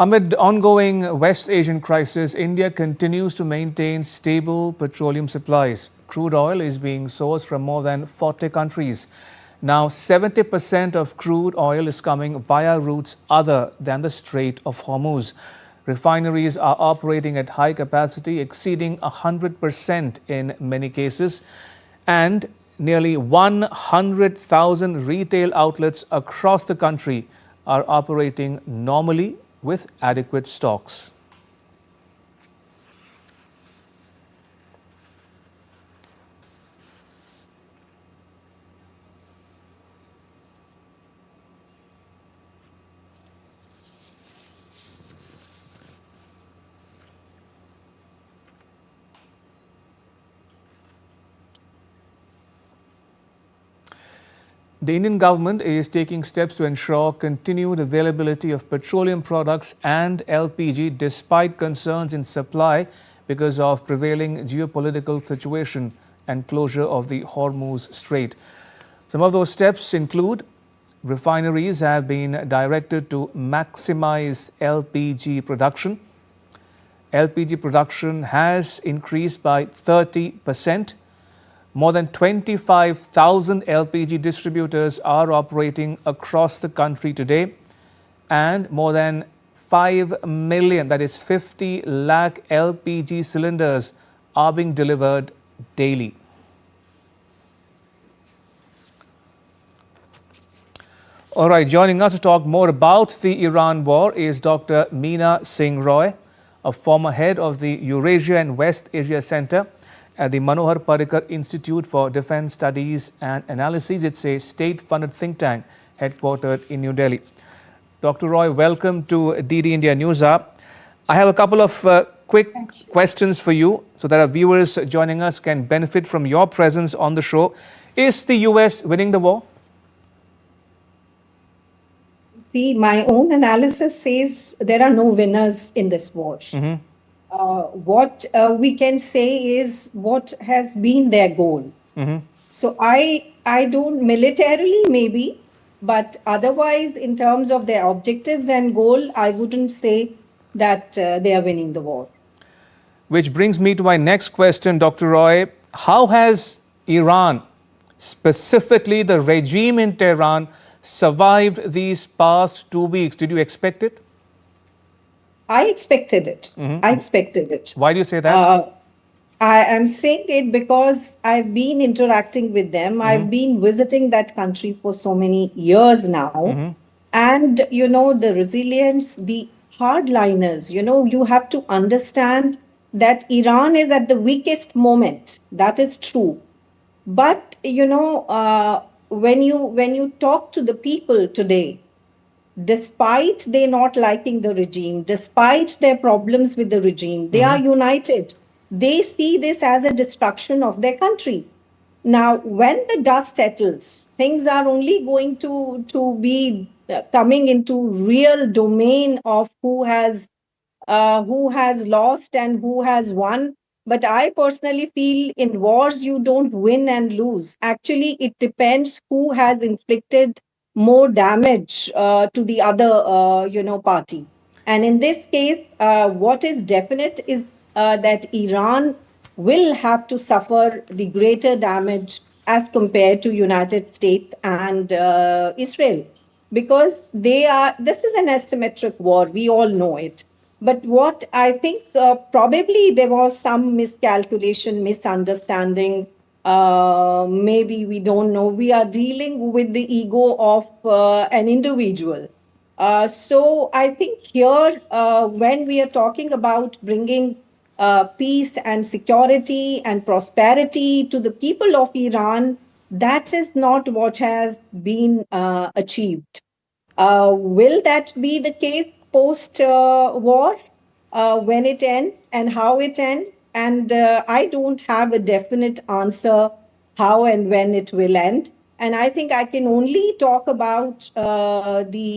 Amid ongoing West Asian crisis, India continues to maintain stable petroleum supplies. Crude oil is being sourced from more than 40 countries. Now, 70% of crude oil is coming via routes other than the Strait of Hormuz. Refineries are operating at high capacity, exceeding 100% in many cases, and nearly 100,000 retail outlets across the country are operating normally with adequate stocks. The Indian government is taking steps to ensure continued availability of petroleum products and LPG despite concerns in supply because of prevailing geopolitical situation and closure of the Hormuz Strait. Some of those steps include refineries have been directed to maximize LPG production. LPG production has increased by 30%. More than 25,000 LPG distributors are operating across the country today, and more than 5 million, that is 50 lakh LPG cylinders are being delivered daily. All right, joining us to talk more about the Iran war is Dr. Meena Singh Roy, a former head of the Eurasia and West Asia Center at the Manohar Parrikar Institute for Defence Studies and Analysis. It's a state-funded think tank headquartered in New Delhi. Dr. Roy, welcome to DD India News Hour. I have a couple of quick questions for you so that our viewers joining us can benefit from your presence on the show. Is the US winning the war? See, my own analysis says there are no winners in this war. What we can say is what has been their goal. So I don't, militarily maybe, but otherwise in terms of their objectives and goal, I wouldn't say that they are winning the war. Which brings me to my next question, Dr. Roy. How has Iran, specifically the regime in Tehran, survived these past 2 weeks? Did you expect it? I expected it. I expected it. Why do you say that? I am saying it because I've been interacting with them. I've been visiting that country for so many years now. And, you know, the resilience, the hardliners, you know, you have to understand that Iran is at the weakest moment. That is true. But, you know, when you talk to the people today, despite they not liking the regime, despite their problems with the regime, they are united. They see this as a destruction of their country. Now, when the dust settles, things are only going to be coming into real domain of who has lost and who has won. But I personally feel in wars, you don't win and lose. Actually, it depends who has inflicted more damage to the other, you know, party. And in this case, what is definite is that Iran will have to suffer the greater damage as compared to United States and Israel, because this is an asymmetric war. We all know it. But what I think probably there was some miscalculation, misunderstanding. Maybe we don't know. We are dealing with the ego of an individual. So I think here, when we are talking about bringing peace and security and prosperity to the people of Iran, that is not what has been achieved. Will that be the case post-war when it ends and how it ends? And I don't have a definite answer how and when it will end. And I think I can only talk about the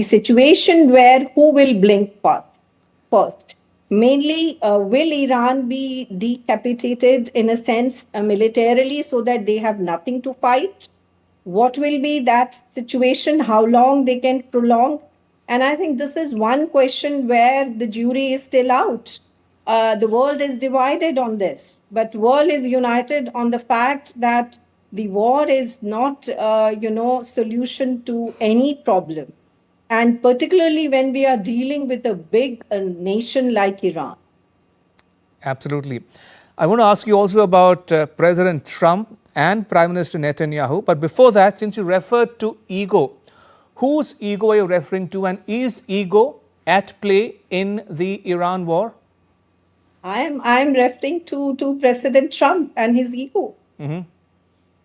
situation where who will blink first. Mainly, will Iran be decapitated in a sense militarily so that they have nothing to fight? What will be that situation? How long they can prolong? And I think this is one question where the jury is still out. The world is divided on this, but world is united on the fact that the war is not, solution to any problem. And particularly when we are dealing with a big nation like Iran. Absolutely. I want to ask you also about President Trump and Prime Minister Netanyahu. But before that, since you referred to ego, whose ego are you referring to? And is ego at play in the Iran war? I'm referring to President Trump and his ego.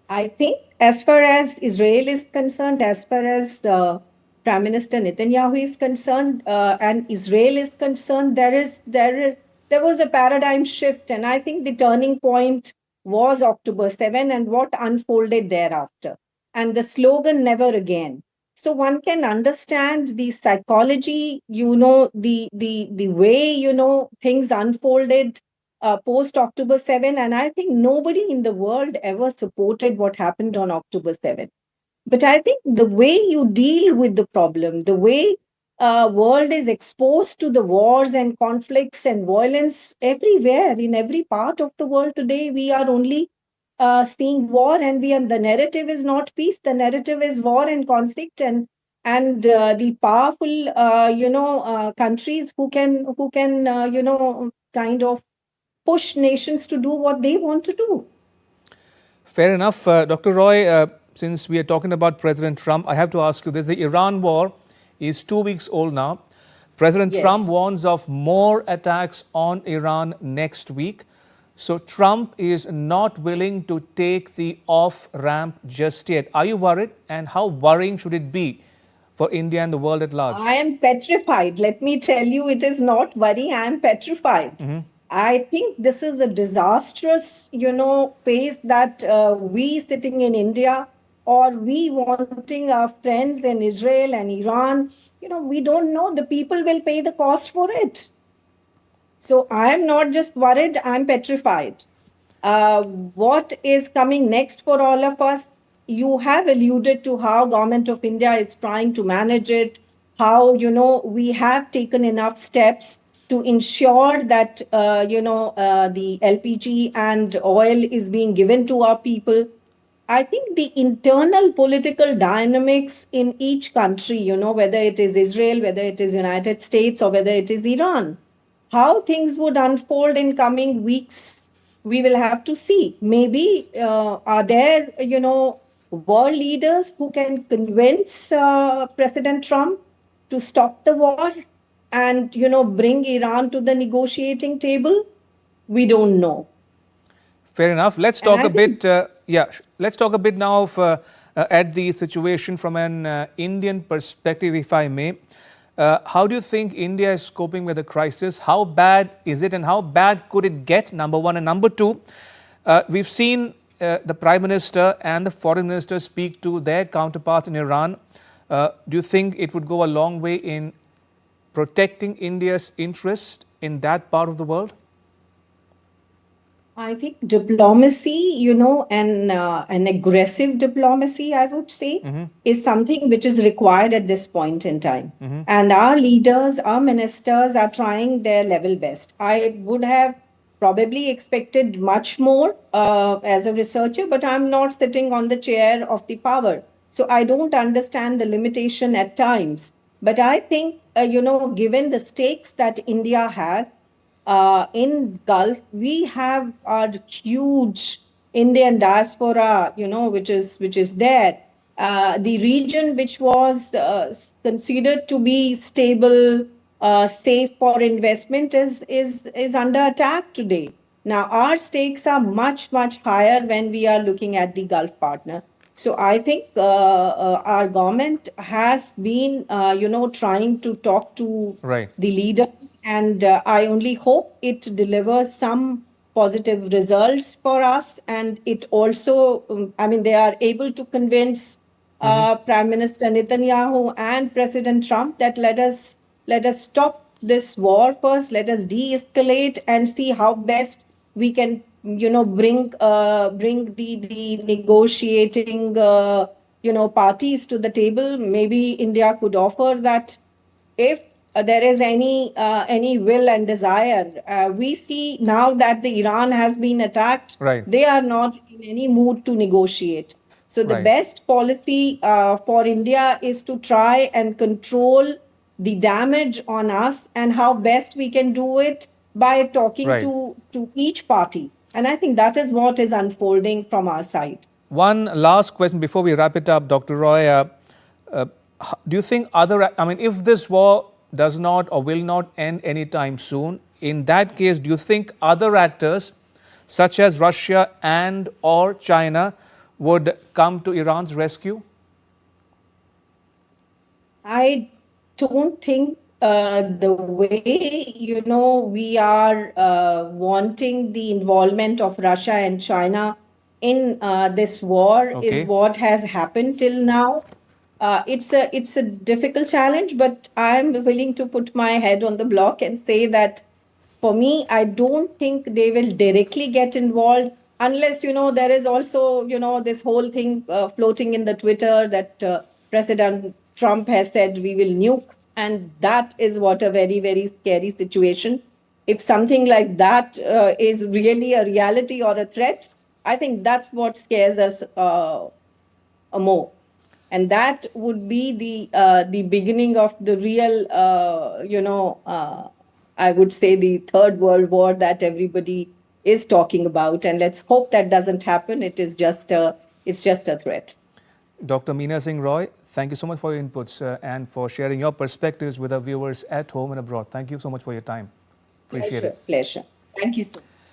I think, as far as Israel is concerned, as far as Prime Minister Netanyahu is concerned, and Israel is concerned, there was a paradigm shift, and I think the turning point was October 7 and what unfolded thereafter, and the slogan "Never Again." So one can understand the psychology, the way things unfolded post October 7. And I think nobody in the world ever supported what happened on October 7. But I think the way you deal with the problem, the way world is exposed to the wars and conflicts and violence everywhere, in every part of the world today, we are only seeing war, and the narrative is not peace. The narrative is war and conflict, and the powerful, countries who can kind of push nations to do what they want to do. Fair enough. Dr. Roy, since we are talking about President Trump, I have to ask you this. The Iran war is 2 weeks old now. President Trump Yes. warns of more attacks on Iran next week. So Trump is not willing to take the off ramp just yet. Are you worried? And how worrying should it be for India and the world at large? I am petrified. Let me tell you, it is not worry. I am petrified. I think this is a disastrous, phase that we sitting in India, or we wanting our friends in Israel and Iran, we don't know. The people will pay the cost for it. So I'm not just worried, I'm petrified. What is coming next for all of us? You have alluded to how Government of India is trying to manage it, how, we have taken enough steps to ensure that, the LPG and oil is being given to our people. I think the internal political dynamics in each country, whether it is Israel, whether it is United States, or whether it is Iran, how things would unfold in coming weeks, we will have to see. Maybe are there, world leaders who can convince President Trump to stop the war and, bring Iran to the negotiating table? We don't know. Fair enough. Let's And talk I a think bit. Let's talk a bit now of at the situation from an Indian perspective, if I may. How do you think India is coping with the crisis? How bad is it, and how bad could it get? Number one, and number two, we've seen the Prime Minister and the Foreign Minister speak to their counterparts in Iran. Do you think it would go a long way in protecting India's interest in that part of the world? I think diplomacy, and an aggressive diplomacy, I would say, is something which is required at this point in time. And our leaders, our ministers are trying their level best. I would have probably expected much more as a researcher, but I'm not sitting on the chair of the power. So I don't understand the limitation at times. But I think, given the stakes that India has, in Gulf, we have our huge Indian diaspora, which is there. The region which was considered to be stable, safe for investment is under attack today. Now our stakes are much higher when we are looking at the Gulf partner. So I think our government has been, trying to talk to Right. the leaders, and I only hope it delivers some positive results for us. And it also, they are able to convince Prime Minister Netanyahu and President Trump that let us stop this war first. Let us de-escalate and see how best we can, bring the negotiating, parties to the table. Maybe India could offer that if there is any will and desire. We see now that the Iran has been attacked, Right. they are not in any mood to negotiate. So the Right. best policy for India is to try and control the damage on us, and how best we can do it by talking Right. to each party. And I think that is what is unfolding from our side. One last question before we wrap it up, Dr. Roy. Do you think if this war does not or will not end anytime soon, in that case, do you think other actors such as Russia and or China would come to Iran's rescue? I don't think the way, we are wanting the involvement of Russia and China in this war is Okay. what has happened till now. It's a difficult challenge, but I'm willing to put my head on the block and say that for me, I don't think they will directly get involved unless, there is also, this whole thing floating in the Twitter that President Trump has said we will nuke. And that is what a very, very scary situation. If something like that is really a reality or a threat, I think that's what scares us more. And that would be the beginning of the real, I would say the third world war that everybody is talking about. And let's hope that doesn't happen. It's just a threat. Dr. Meena Singh Roy, thank you so much for your inputs and for sharing your perspectives with our viewers at home and abroad. Thank you so much for your time. Appreciate it. Pleasure. Thank you so much.